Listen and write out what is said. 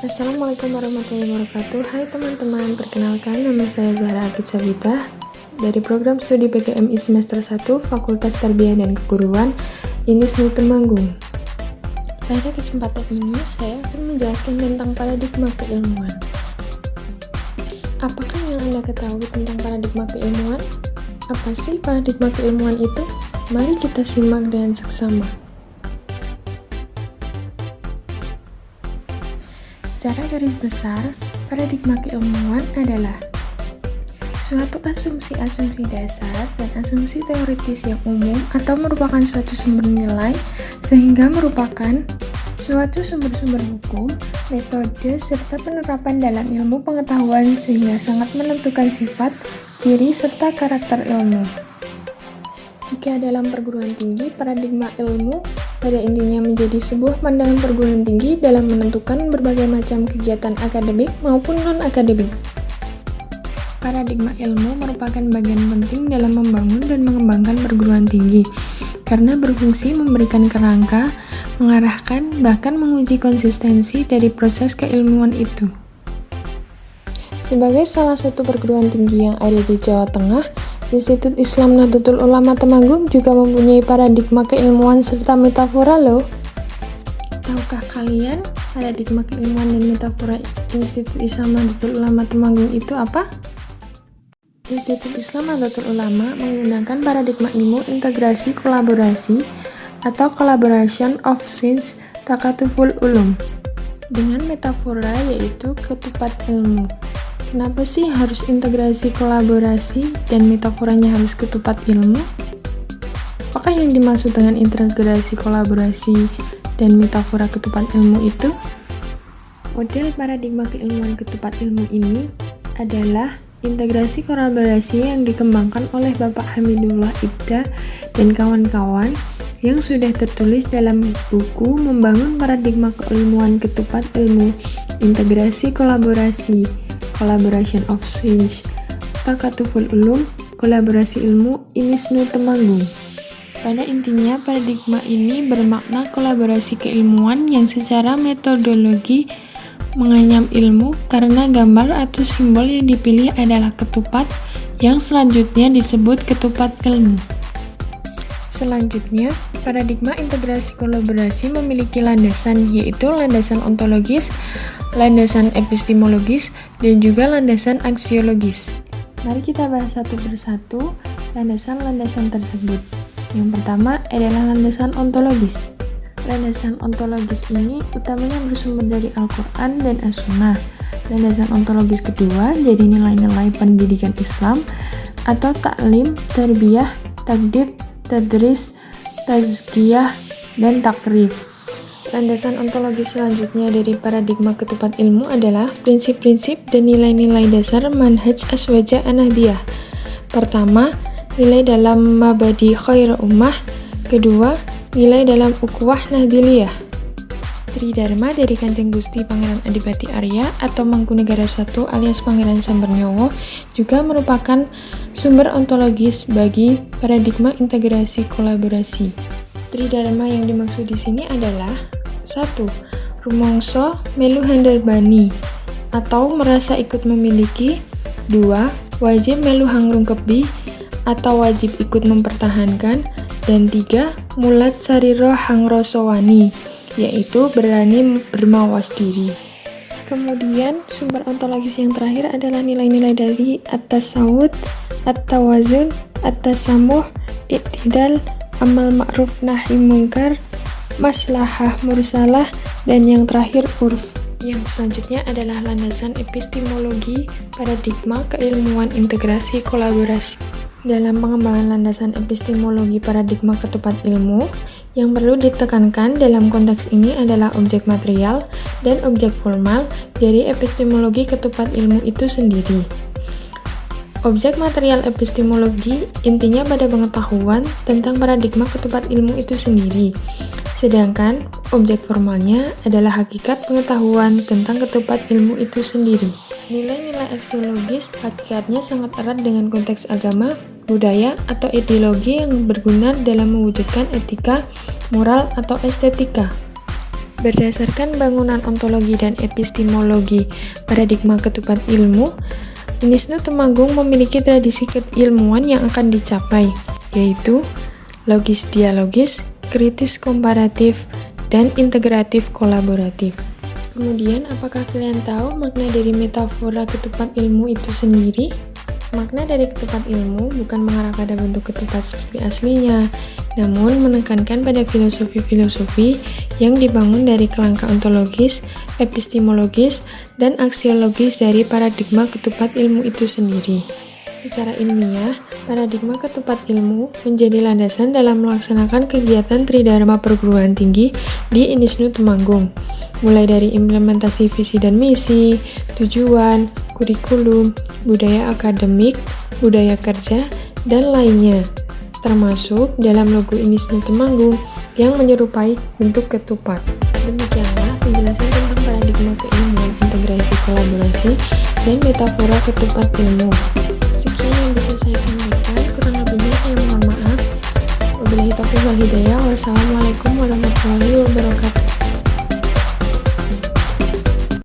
Assalamualaikum warahmatullahi wabarakatuh. Hai teman-teman, perkenalkan nama saya Zahra Akid Sabidah dari program studi PKMI semester 1 Fakultas Tarbiyah dan Keguruan INIS Temanggung. Pada kesempatan ini saya akan menjelaskan tentang paradigma keilmuan. Apakah yang Anda ketahui tentang paradigma keilmuan? Apa sih paradigma keilmuan itu? Mari kita simak dengan seksama. Secara garis besar, paradigma keilmuan adalah suatu asumsi-asumsi dasar dan asumsi teoritis yang umum atau merupakan suatu sumber nilai sehingga merupakan suatu sumber-sumber hukum, metode, serta penerapan dalam ilmu pengetahuan sehingga sangat menentukan sifat, ciri, serta karakter ilmu. Jika dalam perguruan tinggi, paradigma ilmu pada intinya menjadi sebuah pandangan perguruan tinggi dalam menentukan berbagai macam kegiatan akademik maupun non-akademik. Paradigma ilmu merupakan bagian penting dalam membangun dan mengembangkan perguruan tinggi karena berfungsi memberikan kerangka, mengarahkan, bahkan menguji konsistensi dari proses keilmuan itu. Sebagai salah satu perguruan tinggi yang ada di Jawa Tengah, Institut Islam Nahdlatul Ulama Temanggung juga mempunyai paradigma keilmuan serta metafora loh. Tahukah kalian paradigma keilmuan dan metafora Institut Islam Nahdlatul Ulama Temanggung itu apa? Institut Islam Nahdlatul Ulama menggunakan paradigma ilmu integrasi kolaborasi atau collaboration of science takatuful ulum dengan metafora yaitu ketupat ilmu. Kenapa sih harus integrasi kolaborasi dan metaforanya harus ketupat ilmu? Apakah yang dimaksud dengan integrasi kolaborasi dan metafora ketupat ilmu itu? Model paradigma keilmuan ketupat ilmu ini adalah integrasi kolaborasi yang dikembangkan oleh Bapak Hamidullah Ibda dan kawan-kawan yang sudah tertulis dalam buku Membangun Paradigma Keilmuan Ketupat Ilmu, Integrasi Kolaborasi, Collaboration of Science, Takatuful Ulum, Kolaborasi Ilmu, INIS Temanggung. Pada intinya, paradigma ini bermakna kolaborasi keilmuan yang secara metodologi menganyam ilmu karena gambar atau simbol yang dipilih adalah ketupat yang selanjutnya disebut ketupat ilmu. Selanjutnya, paradigma integrasi kolaborasi memiliki landasan yaitu landasan ontologis, landasan epistemologis, dan juga landasan aksiologis. Mari kita bahas satu persatu landasan-landasan tersebut. Yang pertama adalah landasan ontologis. Landasan ontologis ini utamanya bersumber dari Al-Quran dan As-Sunnah. Landasan ontologis kedua dari nilai-nilai pendidikan Islam atau taklim, tarbiyah, takdib, tadris, tazkiyah, dan takrif. Landasan ontologis selanjutnya dari paradigma ketupat ilmu adalah prinsip-prinsip dan nilai-nilai dasar manhaj aswaja an-nahdiyah. Pertama, nilai dalam mabadi khair ummah. Kedua, nilai dalam ukhuwah nahdiliyah. Tridharma dari Kanjeng Gusti Pangeran Adipati Arya atau Mangkunegara I alias Pangeran Sambernyowo juga merupakan sumber ontologis bagi paradigma integrasi kolaborasi. Tridharma yang dimaksud di sini adalah 1. Rumangsa melu handarbani atau merasa ikut memiliki. 2. Wajib melu hangrungkebi atau wajib ikut mempertahankan. Dan 3. Mulat sariro hangrosowani yaitu berani bermawas diri. Kemudian sumber ontologis yang terakhir adalah nilai-nilai dari at-tasawwud, at-tawazun, at-tasamuh, i'tidal, amal ma'ruf nahi mungkar, maslahah mursalah, dan yang terakhir urf. Yang selanjutnya adalah landasan epistemologi paradigma keilmuan integrasi kolaborasi. Dalam pengembangan landasan epistemologi paradigma ketupat ilmu, yang perlu ditekankan dalam konteks ini adalah objek material dan objek formal dari epistemologi ketupat ilmu itu sendiri. Objek material epistemologi intinya pada pengetahuan tentang paradigma ketupat ilmu itu sendiri, sedangkan objek formalnya adalah hakikat pengetahuan tentang ketupat ilmu itu sendiri. Nilai-nilai aksiologis hakikatnya sangat erat dengan konteks agama, budaya, atau ideologi yang berguna dalam mewujudkan etika, moral, atau estetika. Berdasarkan bangunan ontologi dan epistemologi paradigma ketupat ilmu, Unisnu Temanggung memiliki tradisi keilmuan yang akan dicapai, yaitu logis dialogis, kritis komparatif, dan integratif kolaboratif. Kemudian, apakah kalian tahu makna dari metafora ketupat ilmu itu sendiri? Makna dari ketupat ilmu bukan mengarah pada bentuk ketupat seperti aslinya, namun menekankan pada filosofi-filosofi yang dibangun dari kerangka ontologis, epistemologis, dan aksiologis dari paradigma ketupat ilmu itu sendiri. Secara ilmiah, paradigma ketupat ilmu menjadi landasan dalam melaksanakan kegiatan Tridharma perguruan tinggi di Unisnu Temanggung, mulai dari implementasi visi dan misi, tujuan, kurikulum, budaya akademik, budaya kerja, dan lainnya, termasuk dalam logo Unisnu Temanggung yang menyerupai bentuk ketupat. Demikianlah penjelasan tentang paradigma keilmuan, integrasi kolaborasi, dan metafora ketupat ilmu. Sekian yang bisa saya sampaikan, kurang lebihnya saya mohon maaf. Wabillahi taufiq wal hidayah. Wassalamualaikum warahmatullahi wabarakatuh.